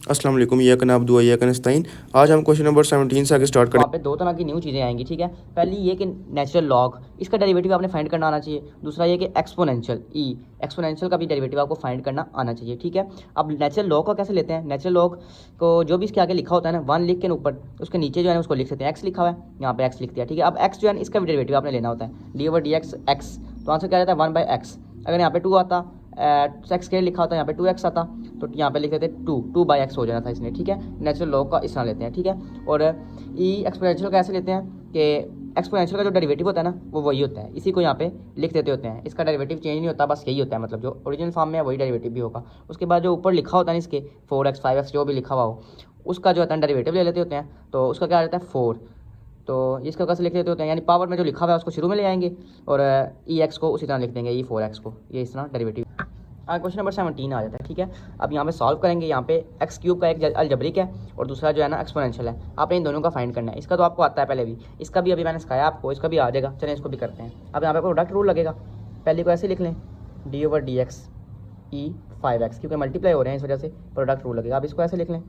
अस्सलाम वालेकुम, या कन अब्दु या कन नस्ताइन। आज हम क्वेश्चन नंबर 17 से आगे स्टार्ट करें। वहाँ पे दो तरह की न्यू चीज़ें आएंगी, ठीक है। पहली ये कि नेचुरल लॉग, इसका डेरिवेटिव आपने फाइंड करना आना चाहिए। दूसरा ये कि एक्सपोनेंशियल ई, एक्सपोनेंशियल का भी डेरिवेटिव आपको फाइंड करना आना चाहिए, ठीक है। अब नेचुरल लॉग का कैसे लेते हैं? नेचुरल लॉग को जो भी इसके आगे लिखा होता है ना, वन लिख के ऊपर उसके नीचे जो है उसको लिख सकते हैं एक्स लिखा हुआ है, यहाँ पे एक्स लिख दिया, ठीक है। अब एक्स जो है इसका भी डेरिवेटिव आपने लेना होता है, d over d x x, तो आंसर क्या रहता है 1/x। अगर यहाँ पे 2 आता, एक्स के लिखा होता है, यहाँ पे 2x आता, तो यहाँ पे लिख देते हैं 2/x हो जाना था इसने, ठीक है। नेचुरल लॉग का इस तरह लेते हैं, ठीक है। और ई एक्सपोनेंशियल का ऐसे लेते हैं कि एक्सपोनेंशियल का जो डेरिवेटिव होता है ना वो वही होता है, इसी को यहाँ पे लिख देते होते हैं। इसका डेरिवेटिव चेंज नहीं होता, बस यही होता है, मतलब जो ओरिजिनल फॉर्म में है वही डेरिवेटिव भी होगा। उसके बाद जो ऊपर लिखा होता है ना इसके 4x 5x जो भी लिखा हुआ हो, उसका जो होता है डेरिवेटिव ले लेते होते हैं, तो उसका क्या रहता है 4। तो इसका कैसे लिख लेते होते हैं, यानी पावर में जो लिखा हुआ है उसको शुरू में ले आएंगे और ई एक्स को उसी तरह लिख देंगे, ई 4x को, ये इस तरह डेरिवेटिव। क्वेश्चन नंबर 17 आ जाता है, ठीक है। अब यहाँ पे सॉल्व करेंगे। यहाँ पे एक्स क्यूब का एक अलजबरिक है और दूसरा जो है ना एक्सपोनेंशियल है। आपने इन दोनों का फाइंड करना है। इसका तो आपको आता है पहले भी, इसका भी अभी मैंने सिखाया आपको, इसका भी आ जाएगा। चलें इसको भी करते हैं। अब यहाँ पे प्रोडक्ट रूल लगेगा। पहले को ऐसे लिख लें, डी ओवर डी एक्स ई 5x, क्योंकि मल्टीप्लाई हो रहे हैं इस वजह से प्रोडक्ट रूल लगेगा। अब इसको ऐसे लिख लें,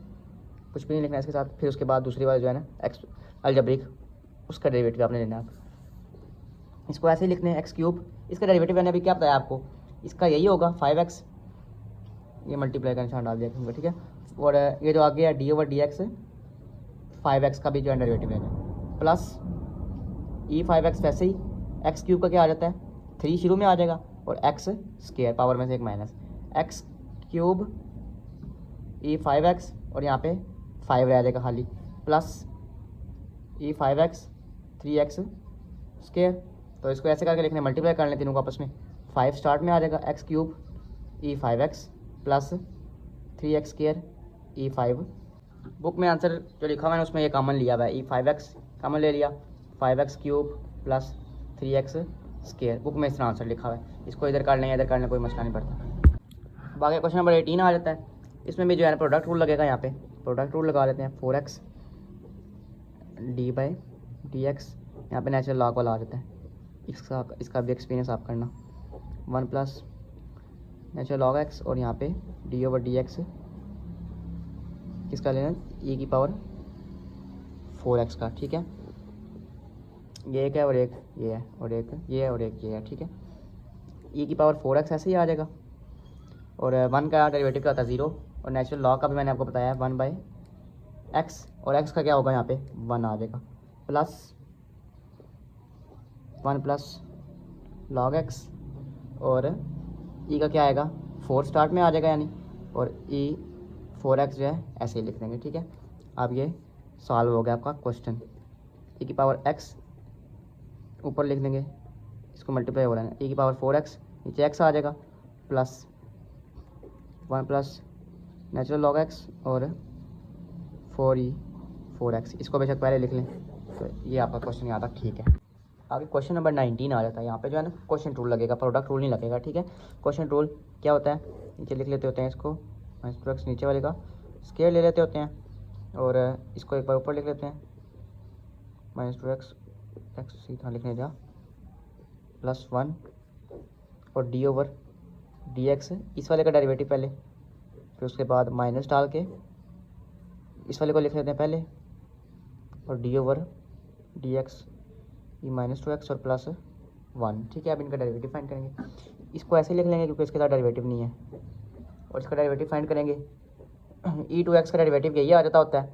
कुछ भी नहीं लिखना है इसके साथ। फिर उसके बाद दूसरी बार जो है ना एक्स अलजबरिक, उसका डेरिवेटिव आपने लेना है। इसको ऐसे ही लिखने हैं एक्स क्यूब, इसका डेरिवेटिव मैंने अभी क्या बताया आपको, इसका यही होगा 5x, ये मल्टीप्लाई का निशान डाल दिया क्योंकि, ठीक है। और ये जो आगे है d over d x 5x का भी जो है डेरिवेटिव लेना, प्लस ई 5x, वैसे ही एक्स क्यूब का क्या आ जाता है 3 शुरू में आ जाएगा, और एक्स स्केयर पावर में से एक माइनस एक्स क्यूब ई 5x, और यहाँ पे 5 रह जाएगा खाली, प्लस ई 5x 3x स्केयर। तो इसको ऐसे करके लिखने, मल्टीप्लाई कर लें तीनों को आपस में, 5 स्टार्ट में आ जाएगा एक्स क्यूब ई 5x प्लस 3x स्केयर ई 5। बुक में आंसर जो लिखा हुआ है उसमें ये कॉमन लिया हुआ है, ई 5x कॉमन ले लिया, 5x cube plus 3x square. Book में इस तरह आंसर लिखा हुआ है, इसको इधर कर लें इधर कर लें, कोई मसला नहीं पड़ता। बाकी क्वेश्चन नंबर 18 आ जाता है। इसमें भी जो है ना प्रोडक्ट रूल लगेगा। यहाँ पे प्रोडक्ट रूल लगा लेते हैं, 4x D by D x, यहाँ पर नेचुरल लॉग वाला आ जाता है। इसका भी एक्सपीरियंस आप करना, 1 प्लस नेचुरल लॉग एक्स, और यहाँ पे डी ओवर डी एक्स किसका लेना, ई की पावर 4x का, ठीक है। ये एक है और एक ये है, और एक ये है और एक ये है, ठीक है। ई की पावर 4x ऐसे ही आ जाएगा, और 1 का डेरिवेटिव क्या होता है 0, और नेचुरल लॉग का भी मैंने आपको बताया 1/x, और x का क्या होगा यहाँ पे 1 आ जाएगा, प्लस 1 प्लस लॉग एक्स, और ई का क्या आएगा 4 स्टार्ट में आ जाएगा यानी, और ई 4x जो है ऐसे ही लिख देंगे, ठीक है। अब ये सॉल्व हो गया आपका क्वेश्चन। ई की पावर x ऊपर लिख देंगे, इसको मल्टीप्लाई हो रहा है, ई की पावर 4x नीचे x आ जाएगा, plus 1 plus natural log x और 4e 4x, इसको बेशक पहले लिख लें। तो ये आपका क्वेश्चन यहाँ तक ठीक है। आगे क्वेश्चन नंबर 19 आ जाता है। यहाँ पे जो है ना क्वेश्चन रूल लगेगा, प्रोडक्ट रूल नहीं लगेगा, ठीक है। क्वेश्चन रूल क्या होता है, नीचे लिख लेते होते हैं इसको, -2x नीचे वाले का स्केयर ले लेते होते हैं, और इसको एक बार ऊपर लिख लेते हैं, -2x एक्स सीधा लिखने जा, प्लस 1, और डी ओवर डी एक्स इस वाले का डेरिवेटिव पहले, फिर उसके बाद माइनस डाल के इस वाले को लिख लेते हैं पहले, और डी ओवर डी एक्स ये -2x और प्लस 1, ठीक है। अब इनका डेरिवेटिव फाइंड करेंगे। इसको ऐसे लिख लेंगे क्योंकि इसके साथ डेरिवेटिव नहीं है, और इसका डेरिवेटिव फाइंड करेंगे। ई 2x का डेरिवेटिव यही आ जाता होता है,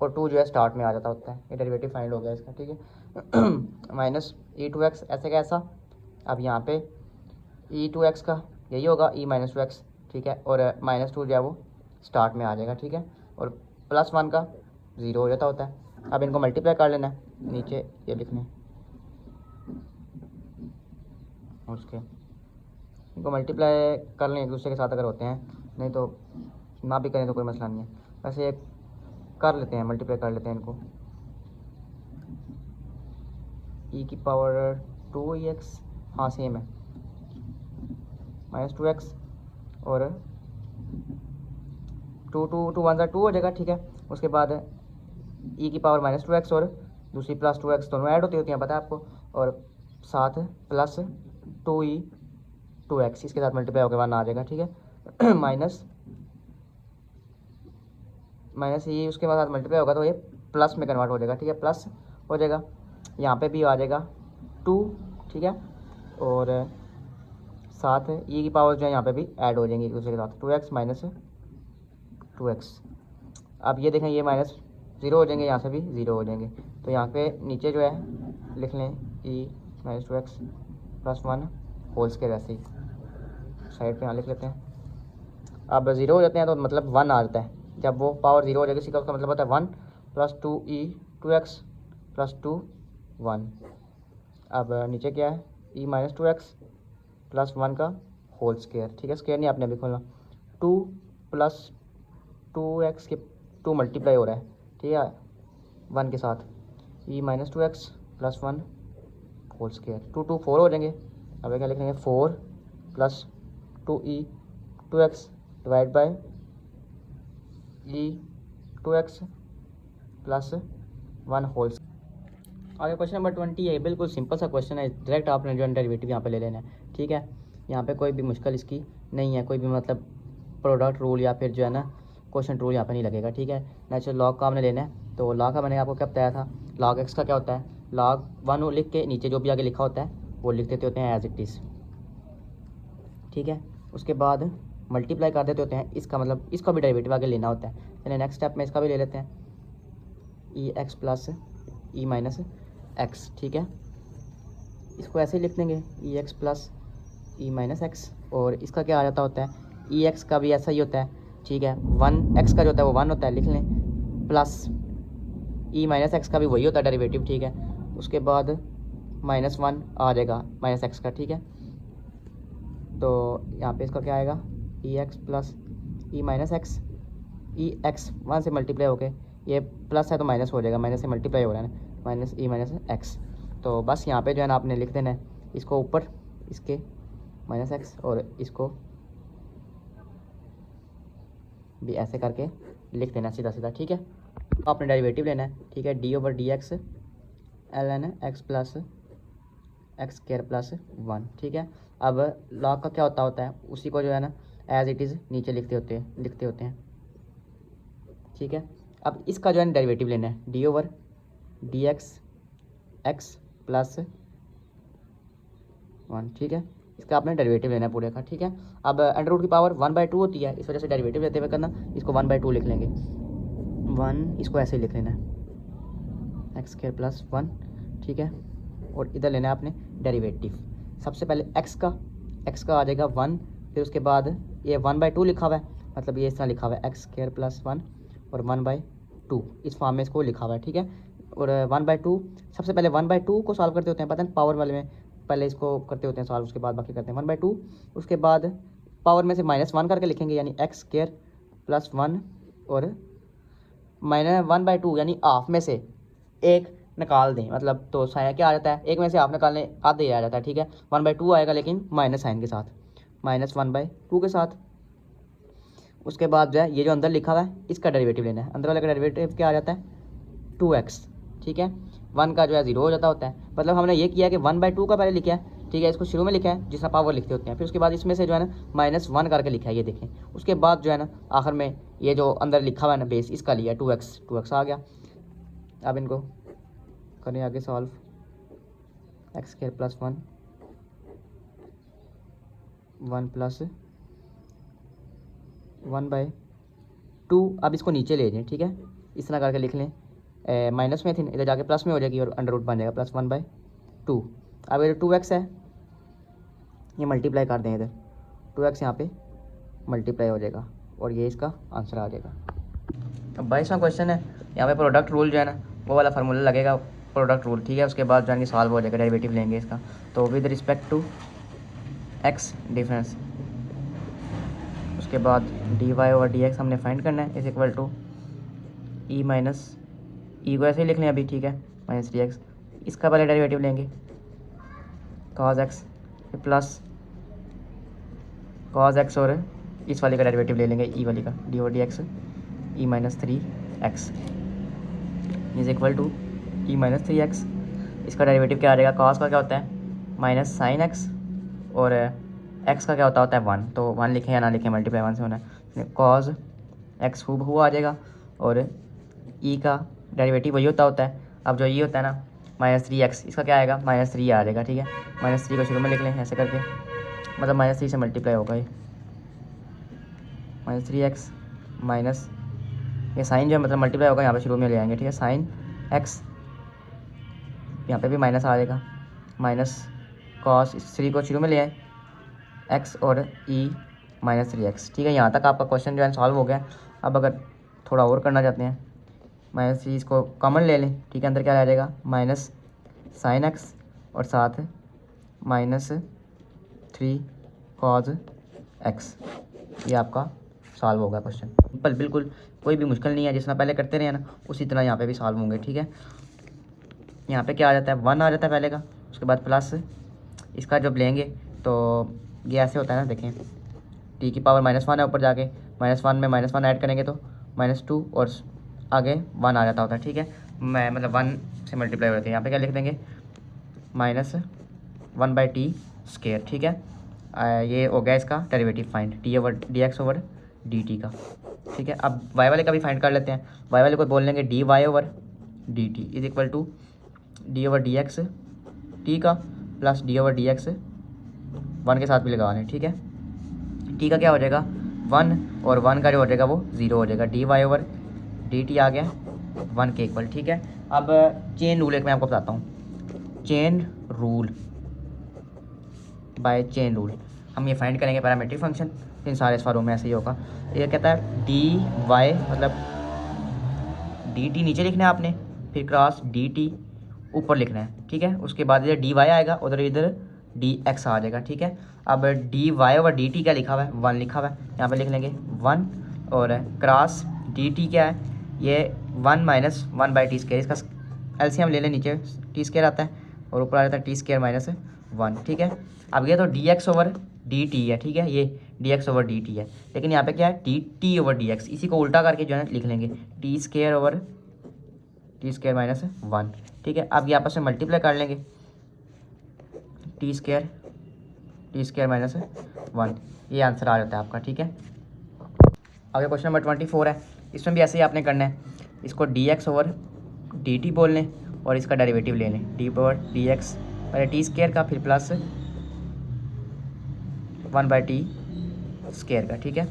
और 2 जो है स्टार्ट में आ जाता होता है। ये डेरिवेटिव फाइंड हो गया इसका, ठीक है। माइनस e2x ऐसे कैसा, अब यहाँ पे e2x का यही होगा e -2x, ठीक है, और -2 जो है वो स्टार्ट में आ जाएगा, ठीक है, और प्लस 1 का 0 हो जाता होता है। अब इनको मल्टीप्लाई कर लेना है, नीचे ये लिखने, उसके इनको मल्टीप्लाई कर लें एक दूसरे के साथ अगर होते हैं, नहीं तो ना भी करें तो कोई मसला नहीं है। वैसे एक कर लेते हैं, मल्टीप्लाई कर लेते हैं इनको, ई की पावर 2x, हाँ सेम है, -2x, और 2 1 2 हो जाएगा, ठीक है। उसके बाद ई की पावर -2x और दूसरी प्लस 2x दोनों ऐड होती हैं, पता है आपको, और साथ प्लस 2e 2x इसके साथ मल्टीप्लाई होकर 1 आ जाएगा, ठीक है। माइनस माइनस ई उसके बाद मल्टीप्लाई होगा तो ये प्लस में कन्वर्ट हो जाएगा, ठीक है, प्लस हो जाएगा। यहाँ पे भी आ जाएगा 2, ठीक है, और साथ ई की पावर जो है यहाँ पे भी ऐड हो जाएंगी एक दूसरे के साथ, 2x माइनस 2x। अब ये देखें ये माइनस 0 हो जाएंगे, यहाँ से भी 0 हो जाएंगे, तो यहाँ पे नीचे जो है लिख लें e minus 2x plus 1 whole square, ऐसे ही साइड पे यहाँ लिख लेते हैं। अब 0 हो जाते हैं तो मतलब 1 आ जाता है, जब वो पावर 0 हो जाएगी इसी का उसका मतलब होता है 1 प्लस 2e 2x प्लस 2 1। अब नीचे क्या है e माइनस 2x प्लस 1 का होल स्क्वायर, ठीक है, स्क्वायर नहीं आपने अभी खोलना, 2 प्लस 2x के 2 मल्टीप्लाई हो रहा है, ठीक है, 1 के साथ e minus 2x plus 1 whole square, 2 2 4 हो जाएंगे। अब क्या लिखेंगे 4 plus 2e 2x divide by e 2x plus 1 whole. आगे क्वेश्चन नंबर 20 है, बिल्कुल सिंपल सा क्वेश्चन है, डायरेक्ट आपने जो है डेरिवेटिव यहाँ पे ले लेना है, ठीक है। यहाँ पे कोई भी मुश्किल इसकी नहीं है, कोई भी मतलब प्रोडक्ट रूल या फिर जो है ना क्वेश्चन रूल यहाँ पे नहीं लगेगा, ठीक है। नेचुरल लॉग का आपने लेना है, तो लॉग का मैंने आपको क्या बताया था, लॉग एक्स का क्या होता है, लॉग 1 लिख के नीचे जो भी आगे लिखा होता है वो लिख देते होते हैं एज इट इज़, ठीक है। उसके बाद मल्टीप्लाई कर देते होते हैं, इसका मतलब इसका भी डेरिवेटिव आगे लेना होता है। चलिए नेक्स्ट स्टेप में इसका भी ले लेते हैं, ई x plus E minus x, ठीक है, इसको ऐसे ही लिख देंगे ई x plus E minus x, और इसका क्या आ जाता होता है ई एक्स का भी ऐसा ही होता है, ठीक है, 1 एक्स का जो होता है वो 1 होता है, लिख लें, प्लस ई माइनस एक्स का भी वही होता है डेरिवेटिव, ठीक है। उसके बाद -1 आ जाएगा माइनस एक्स का, ठीक है, तो यहाँ पे इसका क्या आएगा ई x plus E minus x, ई एक्स 1 से मल्टीप्लाई हो गए, ये प्लस है तो माइनस हो जाएगा, माइनस से मल्टीप्लाई हो रहा है ना, माइनस ई माइनस एक्स। तो बस यहाँ पे जो है ना आपने लिख देना है इसको ऊपर इसके माइनस एक्स, और इसको भी ऐसे करके लिख देना सीधा सीधा, ठीक है। तो आपने डेरिवेटिव लेना है, ठीक है, d over d x l n x plus x square plus 1, ठीक है। अब लॉग का क्या होता है उसी को जो है ना एज इट इज़ नीचे लिखते होते हैं, ठीक है। अब इसका जो है डेरिवेटिव लेना है, d over d x x plus 1, ठीक है, इसका आपने डेरिवेटिव लेना है पूरे का, ठीक है। अब अंडर रूट की पावर 1/2 होती है, इस वजह से डेरिवेटिव लेते हुए करना, इसको 1/2 लिख लेंगे, 1 इसको ऐसे ही लिख लेना है एक्स स्क्वायर प्लस 1, ठीक है, और इधर लेना है आपने डेरिवेटिव। सबसे पहले एक्स का आ जाएगा 1, फिर उसके बाद ये 1/2 लिखा हुआ है, मतलब ये इस तरह लिखा हुआ है एक्स स्क्वायर प्लस 1 और 1/2 इस फॉर्म में इसको लिखा हुआ है, ठीक है। और 1/2 सबसे पहले 1/2 को सॉल्व करते होते हैं, पता है पावर वाले में पहले इसको करते होते हैं सॉल्व, उसके बाद बाकी करते हैं 1/2, उसके बाद पावर में से -1 करके लिखेंगे, यानी एक्स स्क्वायर प्लस 1 और -1/2 यानी हाफ में से एक निकाल दें, मतलब तो साइन क्या आ जाता है, एक में से हाफ निकालने आधे आ जाता है, ठीक है। 1/2 आएगा लेकिन माइनस साइन के साथ, -1/2 के साथ। उसके बाद जो है ये जो अंदर लिखा हुआ है इसका डेरिवेटिव लेना है, अंदर वाले का डेरिवेटिव क्या आ जाता है 2x, ठीक है, 1 का जो है 0 हो जाता होता है, मतलब हमने ये किया कि 1/2 का पहले लिखा है, ठीक है, इसको शुरू में लिखा है जिसका पावर लिखते होते हैं, फिर उसके बाद इसमें से जो है ना -1 करके लिखा है, ये देखें। उसके बाद जो है ना आखिर में ये जो अंदर लिखा हुआ है ना बेस, इसका लिया 2x आ गया। अब इनको करें आगे solve, x square plus 1 plus 1/2, अब इसको नीचे ले जाएं, ठीक है, इस तरह करके लिख लें, माइनस में थी इधर जाके प्लस में हो जाएगी और अंडर रूट बन जाएगा प्लस 1/2। अब ये 2x है, ये मल्टीप्लाई कर दें, इधर 2x यहाँ पे मल्टीप्लाई हो जाएगा और ये इसका आंसर आ जाएगा। अब 22वां क्वेश्चन है, यहाँ पे प्रोडक्ट रूल जो है ना वो वाला फार्मूला लगेगा, प्रोडक्ट रूल, ठीक है। उसके बाद जो है सॉल्व हो जाएगा, डेरिवेटिव लेंगे इसका, तो with respect to x difference, उसके बाद d y over d x हमने फाइंड करना है, is equal to e minus e को ऐसे ही लिख लें अभी, ठीक है, माइनस डी एक्स, इसका पहले डेरिवेटिव लेंगे cos x plus cos x, और इस वाले का डेरिवेटिव ले लेंगे ई वाली का, d over d x e minus 3x is equal to e minus 3x। इसका डेरिवेटिव क्या आ जाएगा, कॉस का क्या होता है माइनस साइन एक्स, और एक्स का क्या होता है 1, तो 1 लिखें या ना लिखें, मल्टीप्लाई 1 से होना है, कॉज एक्स हूबहू आ जाएगा, और ई का डेरिवेटिव वही होता है। अब जो ई होता है ना -3x, इसका क्या आएगा -3 आ जाएगा, ठीक है। -3 को शुरू में लिख लें ऐसे करके, मतलब -3 से मल्टीप्लाई होगा ये -3x माइनस ये साइन जो है मतलब मल्टीप्लाई होगा, यहाँ पे शुरू में ले आएंगे, ठीक है। साइन x, यहाँ पे भी माइनस आ जाएगा, माइनस कॉस 3 को शुरू में ले आए x और e -3x, ठीक है। यहाँ तक आपका क्वेश्चन जो है सॉल्व हो गया। अब अगर थोड़ा और करना चाहते हैं, -3 इसको कॉमन ले लें, ठीक है। अंदर क्या रह जाएगा माइनस साइन x और साथ -3 कॉज x, ये आपका सॉल्व होगा क्वेश्चन। सिंपल, बिल्कुल कोई भी मुश्किल नहीं है, जिस तरह पहले करते रहे ना उसी तरह यहाँ पे भी सॉल्व होंगे, ठीक है। यहाँ पे क्या आ जाता है 1 आ जाता है पहले का, उसके बाद प्लस इसका जब लेंगे तो ये ऐसे होता है ना, देखें t की पावर -1 है, ऊपर जाके -1 में -1 ऐड करेंगे तो -2 और आगे 1 आ जाता होता है, ठीक है। मैं मतलब 1 से मल्टीप्लाई हो जाती है, यहाँ पे क्या लिख देंगे -1/t², ठीक है। ये हो गया इसका डेरिवेटिव फाइंड dx/dt का, ठीक है। अब y वाले का भी फाइंड कर लेते हैं। y वाले को बोल लेंगे dy/dt is equal to d/dx t का प्लस d/dx 1 के साथ भी लगा लें, ठीक है। t का क्या हो जाएगा 1 और 1 का जो हो जाएगा वो 0 हो जाएगा, dy/dt आ गया 1 के इक्वल, ठीक है। अब चेन रूल एक मैं आपको बताता हूँ, chain rule by chain rule हम ये फाइंड करेंगे पैरामीट्रिक फंक्शन, इन सारे सवालों में ऐसे ही होगा। ये कहता है dy मतलब dt नीचे लिखना है आपने, फिर क्रॉस dt ऊपर लिखना है, ठीक है। उसके बाद इधर dy आएगा, उधर इधर dx आ जाएगा, ठीक है। अब dy/dt क्या लिखा हुआ है 1 लिखा हुआ है, यहाँ पे लिख लेंगे 1 और क्रॉस dt क्या है ये 1 - 1/t², इसका एलसीएम ले लें, नीचे t² आता है और ऊपर आ जाता है t² - 1, ठीक है। अब ये तो dx/dt है, ठीक है, ये dx/dt है, लेकिन यहाँ पे क्या है dt/dx, इसी को उल्टा करके जो है लिख लेंगे t² - 1, ठीक है। अब ये आपस में मल्टीप्लाई कर लेंगे t² - 1, ये आंसर आ जाता है आपका, ठीक है। आगे क्वेश्चन नंबर 24 है, इसमें भी ऐसे ही आपने करना है, इसको dx/dt बोल लें और इसका डेरिवेटिव ले लें d/dx पहले t² का फिर प्लस 1/t² का, ठीक है।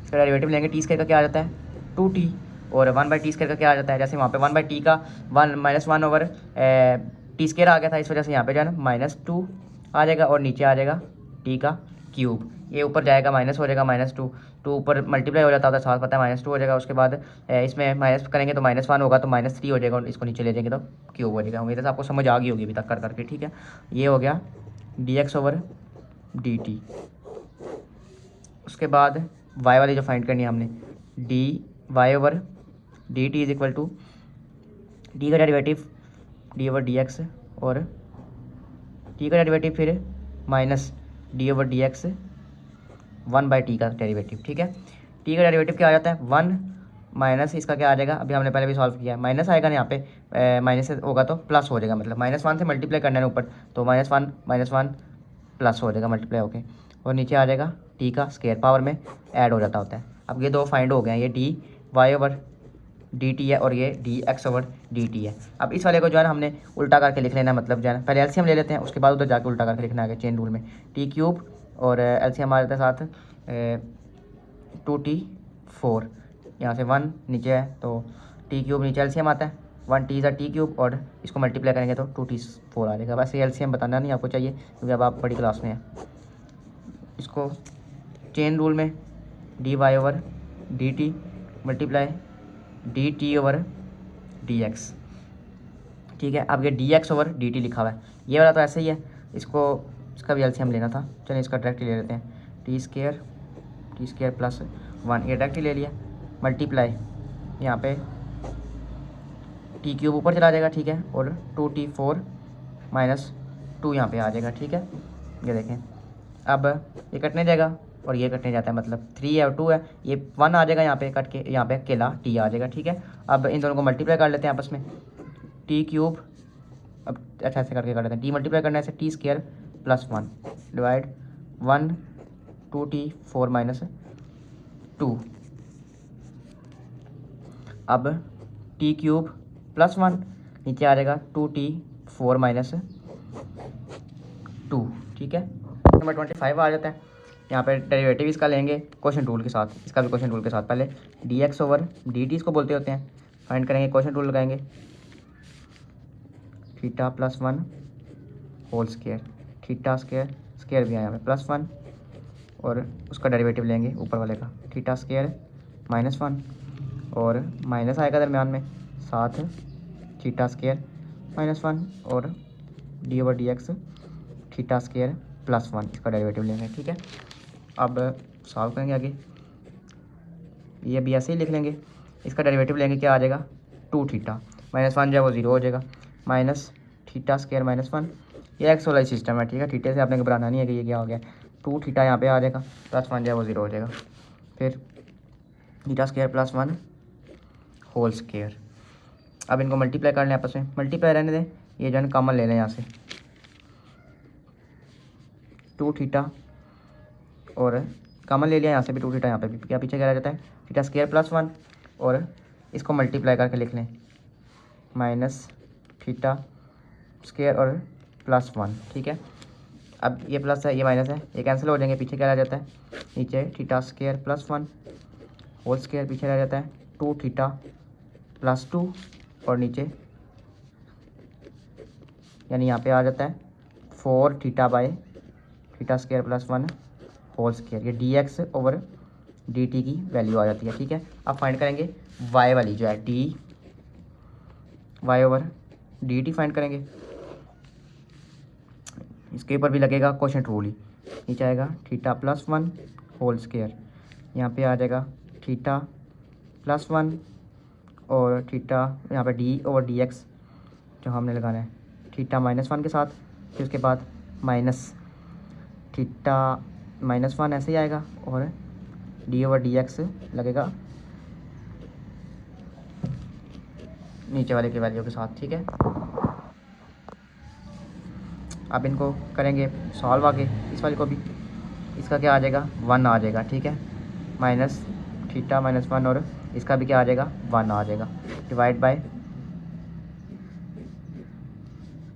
इसका डेरिवेटिव लेंगे, t² का क्या आ जाता है 2t और 1/t² का क्या आ जाता है, जैसे वहाँ पे 1/t का 1 -1 ओवर t² आ गया था, इस वजह से यहाँ पे जो है ना -2 आ जाएगा और नीचे आ जाएगा t³, ये ऊपर जाएगा माइनस हो जाएगा -2 ऊपर मल्टीप्लाई हो जाता होता है, साथ पता है -2 हो जाएगा। उसके बाद इसमें माइनस करेंगे तो -1 होगा तो -3 हो जाएगा और इसको नीचे ले जाएंगे तो क्यूब हो जाएगा। उम्मीद है आपको समझ आ गई होगी अभी तक कर करके, ठीक है। ये हो गया dx/dt। उसके बाद y वाली जो फाइंड करनी है हमने dy/dt is equal to d का डेरिवेटिव d/dx और t का डेरिवेटिव फिर माइनस d/dx 1/t का डेरिवेटिव, ठीक है। t का डेरिवेटिव क्या आ जाता है 1 माइनस इसका क्या आ जाएगा, अभी हमने पहले भी सॉल्व किया है, माइनस आएगा ना यहाँ पे, माइनस होगा तो प्लस हो जाएगा, मतलब -1 से मल्टीप्लाई करना है ऊपर तो -1 प्लस हो जाएगा मल्टीप्लाई होके और नीचे आ जाएगा t का स्क्वायर पावर में ऐड हो जाता होता है। अब ये दो फाइंड हो गए हैं, ये dy/dt है और ये dx/dt है। अब इस वाले को जो है ना हमने उल्टा करके लिख लेना है, मतलब जो है ना पहले एलसीएम ले लेते हैं, उसके बाद उधर जाके उल्टा करके लिखना है चेन रूल में t³ और एलसीएम आ जाता है साथ 2t4, यहाँ से 1 नीचे है तो t³ नीचे एलसीएम आता है 1t = t³ और इसको मल्टीप्लाई करेंगे तो 2t4 आ जाएगा। वैसे एलसीएम बताना नहीं आपको चाहिए क्योंकि अब आप बड़ी क्लास में हैं। इसको चेन रूल में dy/dt मल्टीप्लाई dt/dx, ठीक है। अब ये dx/dt लिखा हुआ है, ये वाला तो ऐसे ही है, इसका भी एलसीएम लेना था, चलिए इसका डायरेक्ट ले लेते हैं t² + 1, ये डायरेक्ट ले लिया मल्टीप्लाई यहाँ पे t³ ऊपर चला जाएगा, ठीक है, और 2t4 - 2 यहाँ पे आ जाएगा, ठीक है। ये देखें अब ये कटने जाएगा और ये कटने जाता है, मतलब 3 है और 2 है, ये 1 आ जाएगा यहाँ पे कट के, यहाँ पे अकेला t आ जाएगा, ठीक है। अब इन दोनों को मल्टीप्लाई कर लेते हैं आपस में t³, अब अच्छा ऐसे करके कर लेते हैं, t मल्टीप्लाई करना है ऐसे t² + 1 डिवाइड 1 2t4 - 2। अब टी क्यूब प्लस 1 नीचे आ जाएगा 2t4 माइनस 2, ठीक है। नंबर 25 आ जाता है। यहाँ पे डेरिवेटिव इसका लेंगे क्वेश्चन रूल के साथ, इसका भी क्वेश्चन रूल के साथ। पहले dx ओवर dt इसको बोलते होते हैं, फाइंड करेंगे, क्वेश्चन रूल लगाएंगे, theta plus 1 whole square, theta square, square भी है यहाँ पे प्लस 1 और उसका डेरिवेटिव लेंगे ऊपर वाले का, थीटा स्क्वायर माइनस 1 और माइनस आएगा दरम्यान में, साथ थीटा स्क्वायर माइनस 1 और D over d x theta square plus 1 इसका डेरिवेटिव लेंगे, ठीक है। अब सॉल्व करेंगे आगे, ये भी ऐसे ही लिख लेंगे, इसका डेरिवेटिव लेंगे, क्या आ जाएगा 2 थीटा माइनस 1 जो है वो 0 हो जाएगा, माइनस थीटा स्क्वायर माइनस 1, ये एक्स वाला सिस्टम है, ठीक है। थीटे से आपने घबराना नहीं है कि ये क्या हो गया, 2 थीटा यहाँ पे आ जाएगा, प्लस 1 जो है वो 0 हो जाएगा, फिर theta square plus 1 whole square. अब इनको मल्टीप्लाई कर लें आपस में, मल्टीप्लाई रहने दें, ये जो है कॉमन ले लें यहाँ से, 2 थीटा और कॉमन ले लिया यहाँ से भी 2 थीटा, यहाँ पे भी क्या पीछे क्या रह जाता है, थीटा स्क्वायर प्लस 1 और इसको मल्टीप्लाई करके लिख लें, माइनस थीटा स्क्वायर और प्लस 1, ठीक है। अब ये प्लस है, ये माइनस है, ये कैंसिल हो जाएंगे, पीछे क्या रह जाता है, नीचे theta square plus 1 whole square, पीछे रह जाता है 2 थीटा प्लस 2 और नीचे यानी यहाँ पे आ जाता है 4 theta by theta square plus 1 whole square, ये d x over d t की वैल्यू आ जाती है, ठीक है। अब फाइंड करेंगे वाई वाली जो है, d y over d t find करेंगे, इसके ऊपर भी लगेगा क्वेश्चन रूल ही, नीचे आएगा थीटा प्लस 1 होल स्क्वायर, यहाँ पे आ जाएगा थीटा प्लस 1 और थीटा यहाँ पे डी ओवर डी एक्स जो हमने लगाना है थीटा माइनस 1 के साथ, फिर उसके बाद माइनस थीटा माइनस 1 ऐसे ही आएगा और डी ओवर डी एक्स लगेगा नीचे वाले की वैल्यू के साथ, ठीक है। अब इनको करेंगे सॉल्व आगे, इस वाले को भी, इसका क्या आ जाएगा 1 आ जाएगा, ठीक है, माइनस थीटा माइनस 1 और इसका भी क्या आ जाएगा 1 आ जाएगा, डिवाइड बाय,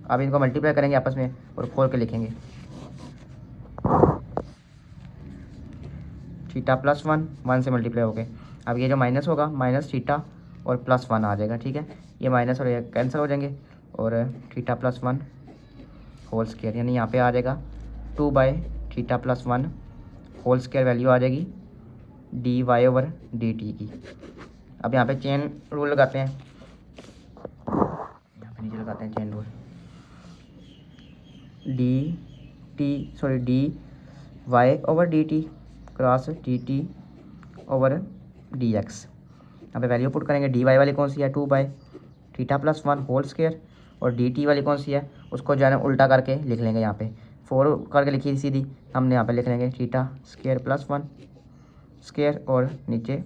अब इनको मल्टीप्लाई करेंगे आपस में और खोल के लिखेंगे, थीटा प्लस 1 से मल्टीप्लाई हो गए, अब ये जो माइनस होगा माइनस थीटा और प्लस 1 आ जाएगा, ठीक है, ये माइनस और ये कैंसिल हो जाएंगे और थीटा प्लस 1 होल स्क्वायर, यानी यहाँ पे आ जाएगा 2 by theta plus 1 whole square, value आ जाएगी d y over d t की। अब यहाँ पे चेन रूल लगाते हैं, यहाँ पे नीचे लगाते हैं chain rule, d y over d t cross d t over d x. यहाँ पे वैल्यू पुट करेंगे, डी वाई वाली कौन सी है 2 by theta plus 1 whole square और डी टी वाली कौन सी है उसको जो है ना उल्टा करके लिख लेंगे, यहाँ पे 4 करके लिखी सीधी, हमने यहाँ पे लिख लेंगे थीटा स्क्वायर प्लस 1 स्क्वायर और नीचे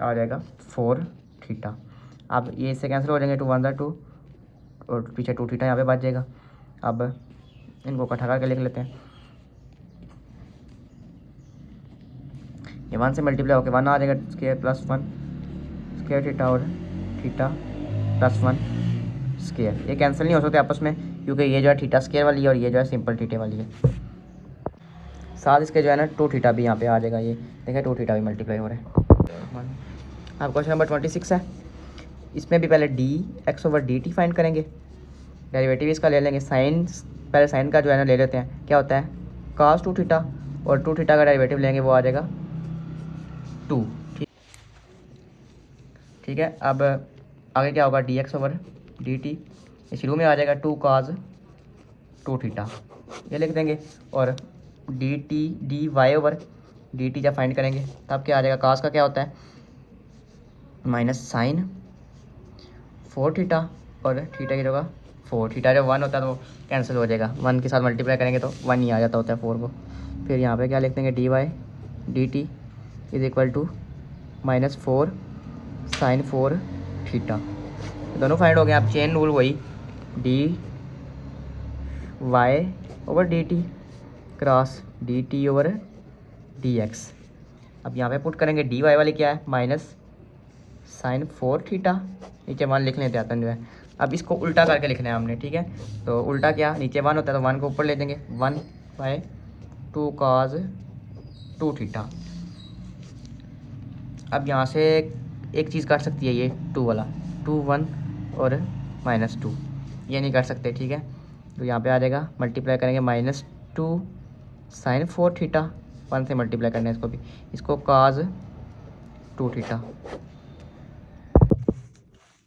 आ जाएगा 4 थीटा। अब ये इससे कैंसिल हो जाएंगे, 2 1 2 और पीछे 2 थीटा यहाँ पे बच जाएगा। अब इनको इकट्ठा करके लिख लेते हैं, ये 1 से मल्टीप्लाई होकर 1 आ जाएगा, स्क्वायर प्लस 1 स्क्वायर थीटा और थीटा प्लस 1 स्क्वायर, ये कैंसिल नहीं हो सकते आपस में क्योंकि ये जो है थीटा स्क्वायर वाली है और ये जो है सिंपल थीटे वाली है, साथ इसके जो है ना 2 थीटा भी यहाँ पे आ जाएगा, ये देखिए 2 थीटा भी मल्टीप्लाई हो रहे हैं। अब क्वेश्चन नंबर 26 है, इसमें भी पहले D x over d t find करेंगे, डेरिवेटिव इसका ले लेंगे, साइन पहले साइन का जो है ना ले लेते हैं, क्या होता है cos 2 थीटा और 2 थीटा का डेरिवेटिव लेंगे वो आ जाएगा 2, ठीक है। अब आगे क्या होगा D x over d T, शुरू में आ जाएगा 2 cos 2 थीटा, ये लिख देंगे और d t d y over d t जब फाइंड करेंगे तब क्या आ जाएगा, cos का क्या होता है माइनस साइन 4 थीटा और थीटा की जगह 4 थीटा, जब 1 होता है तो कैंसिल हो जाएगा, 1 के साथ मल्टीप्लाई करेंगे तो 1 ही आ जाता होता है 4 को। फिर यहाँ पे क्या लिख देंगे d y d t is equal to minus 4 sine 4 theta, दोनों फाइंड हो गए। आप चेन रूल वही d y over d t cross d t over d x. अब यहाँ पे पुट करेंगे डी वाई वाली क्या है माइनस साइन 4 थीटा, नीचे 1 लिख लेते हैं जो है। अब इसको उल्टा करके लिखना है हमने, ठीक है। तो उल्टा क्या, नीचे 1 होता है तो 1 को ऊपर ले देंगे, 1/2 cos 2 थीटा। अब यहाँ से एक चीज़ काट सकती है ये 2 वाला, 2 1 और -2, ये नहीं कर सकते, ठीक है। तो यहाँ पे आ जाएगा, मल्टीप्लाई करेंगे -2 साइन 4 थीटा, 1 से मल्टीप्लाई करना है इसको भी, इसको cos 2 थीटा।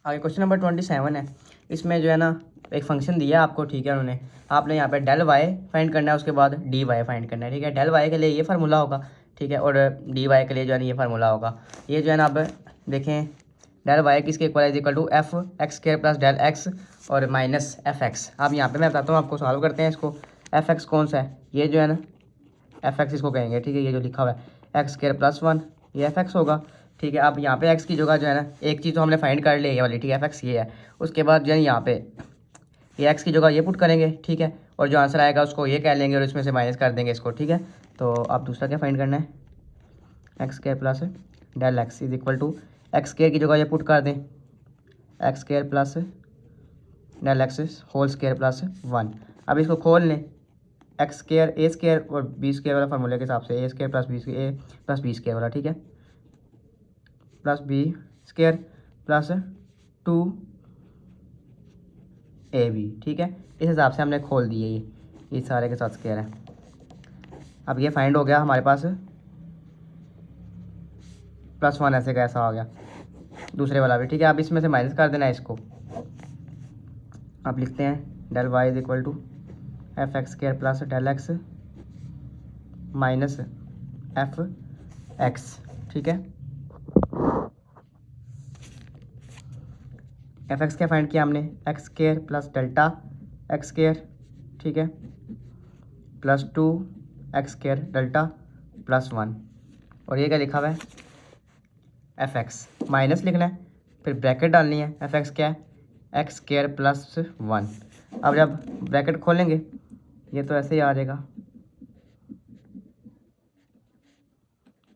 आगे क्वेश्चन नंबर 27 है। इसमें जो है ना एक फंक्शन दिया है आपको, ठीक है। उन्होंने आपने यहाँ पे डेल वाई फाइंड करना है, उसके बाद डी वाई फाइंड करना है, ठीक है। डेल वाई के लिए ये फार्मूला होगा, ठीक है, और डी वाई के लिए जो है ना ये फार्मूला होगा। ये जो है ना अब देखें, डेल वाई किसके इक्वल है, equal to f x square plus del x और माइनस एफ एक्स। अब यहाँ पे मैं बताता हूँ आपको, सॉल्व करते हैं इसको। एफ एक्स कौन सा है, ये जो है ना एफ एक्स इसको कहेंगे, ठीक है। ये जो लिखा हुआ है एक्स स्क्वायर प्लस 1, ये एफ एक्स होगा, ठीक है। अब यहाँ पे एक्स की जगह जो है ना एक चीज़ तो हमने फाइंड कर ली, ये वाली, ठीक है, एफ एक्स ये है। उसके बाद जो है यहाँ पे ये एक्स की जगह ये पुट करेंगे, ठीक है, और जो आंसर आएगा उसको ये कह लेंगे और इसमें से माइनस कर देंगे इसको, ठीक है। तो अब दूसरा क्या फाइंड करना है, x square plus del x is equal to x square की जगह ये पुट कर दें, x square plus del x whole square plus 1। अब इसको खोल लें, एक्स स्क्वायर ए स्क्वायर और बी स्क्वायर वाला फार्मूले के हिसाब से, a square plus b square वाला, ठीक है, plus b square plus 2ab, ठीक है। इस हिसाब से हमने खोल दिए ये सारे के साथ स्क्वायर है। अब ये फाइंड हो गया हमारे पास, +1 ऐसे कैसा आ गया, दूसरे वाला भी, ठीक है। अब इसमें से माइनस कर देना है इसको। अब लिखते हैं del y is equal to f x square plus del x minus f x, ठीक है। एफ एक्स क्या फाइंड किया हमने, x square plus delta x square, ठीक है, plus 2 x square delta plus 1, और ये क्या लिखा हुआ है एफ एक्स, माइनस लिखना है, फिर ब्रैकेट डालनी है। एफ एक्स क्या है, एक्स स्क्वायर प्लस 1। अब जब ब्रैकेट खोलेंगे ये तो ऐसे ही आ जाएगा,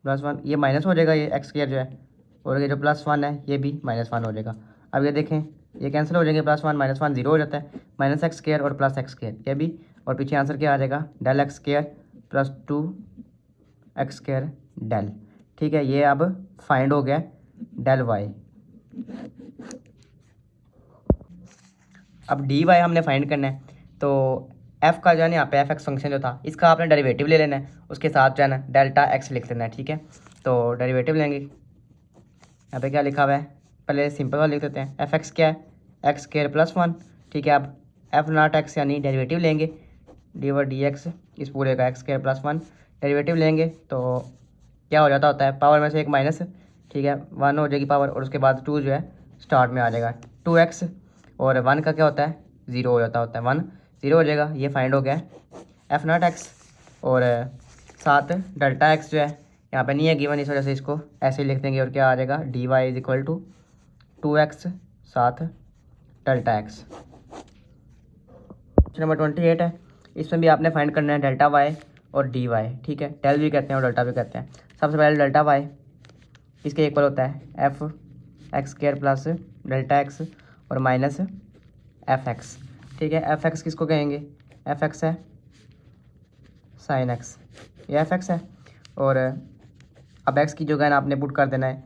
+1, ये माइनस हो जाएगा, ये एक्स स्क्वायर जो है, और ये जो +1 है ये भी -1 हो जाएगा। अब ये देखें, ये कैंसिल हो जाएंगे, +1 -1 0 हो जाता है, माइनस एक्स स्क्वायर और प्लस एक्स स्क्वायर ये भी, और पीछे आंसर क्या आ जाएगा, del x square plus 2 x square del, ठीक है। ये अब फाइंड हो गया डेल वाई। अब डी वाई हमने फाइंड करना है, तो एफ का जो है ना यहाँ पे एफ एक्स फंक्शन जो था इसका आपने डेरिवेटिव ले लेना है, उसके साथ जो है ना डेल्टा एक्स लिख लेना है, ठीक है। तो डेरिवेटिव लेंगे, यहाँ पे क्या लिखा हुआ है, पहले सिंपल वाला लिख देते हैं। एफ एक्स क्या है, एक्स स्क्वायर प्लस 1, ठीक है। अब एफ नॉट एक्स यानी डेरिवेटिव लेंगे, डी ओवर डी एक्स, इस पूरे का एक्स स्क्वायर प्लस 1 डेरिवेटिव लेंगे तो क्या हो जाता होता है, पावर में से एक माइनस, ठीक है, 1 हो जाएगी पावर, और उसके बाद 2 जो है स्टार्ट में आ जाएगा, 2x, और 1 का क्या होता है 0 हो जाता होता है, 1 0 हो जाएगा। ये फाइंड हो गया एफ नॉट एक्स, और साथ डेल्टा एक्स जो है यहाँ पे नहीं है गिवन, इस वजह से इसको ऐसे ही लिख देंगे, और क्या आ जाएगा d y is equal to 2x साथ डेल्टा एक्स। क्वेश्चन नंबर 28 है। इसमें भी आपने फाइंड करना है डेल्टा वाई और डी वाई, ठीक है, डेल भी कहते हैं और डेल्टा भी कहते हैं। सबसे पहले डेल्टा वाई इसके इक्वल होता है f x square plus delta x और माइनस एफ एक्स, ठीक है। एफ एक्स किसको कहेंगे, एफ एक्स है साइन एक्स, ये एफ एक्स है, और अब एक्स की जगह ना आपने पुट कर देना है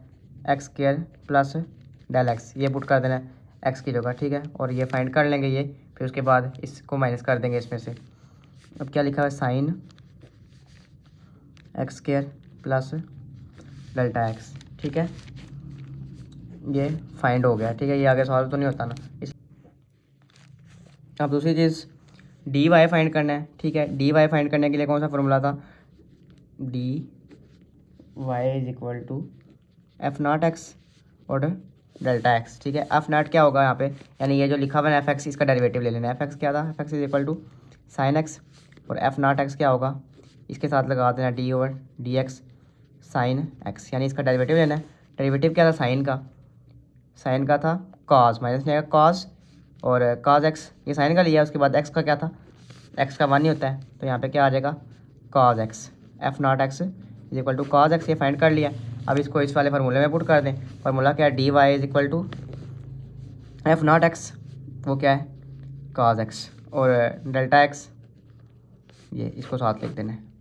x square plus del x, ये पुट कर देना है एक्स की जगह, ठीक है, और ये फाइंड कर लेंगे ये, फिर उसके बाद इसको माइनस कर देंगे इसमें से। अब क्या लिखा हुआ है, sine x square plus delta x, ठीक है, ये फाइंड हो गया, ठीक है। ये आगे सॉल्व तो नहीं होता ना इस। अब दूसरी चीज़ डी वाई फाइंड करना है, ठीक है। डी वाई फाइंड करने के लिए कौन सा फॉर्मूला था, d y is equal to f not x और डेल्टा एक्स, ठीक है। एफ नॉट क्या होगा यहाँ पे, यानी ये जो लिखा हुआ है एफ एक्स, इसका डेरिवेटिव ले लेना है। एफ एक्स क्या था, f x is equal to sine x, और एफ नॉट एक्स क्या होगा, इसके साथ लगा देना d over d x sine x, यानी इसका डेरिवेटिव लेना है। डेरिवेटिव क्या था साइन का था कॉस, माइनस नहीं आएगा कॉस, और कॉस एक्स ये साइन का लिया, उसके बाद एक्स का क्या था, एक्स का 1 ही होता है, तो यहाँ पे क्या आ जाएगा cos x, f not x is equal to cos x, ये फाइंड कर लिया। अब इसको इस वाले फार्मूले में पुट कर दें। फार्मूला क्या है, d y is equal to f not x, वो क्या है, काज एक्स, और डेल्टा एक्स, ये इसको साथ लिख देना है।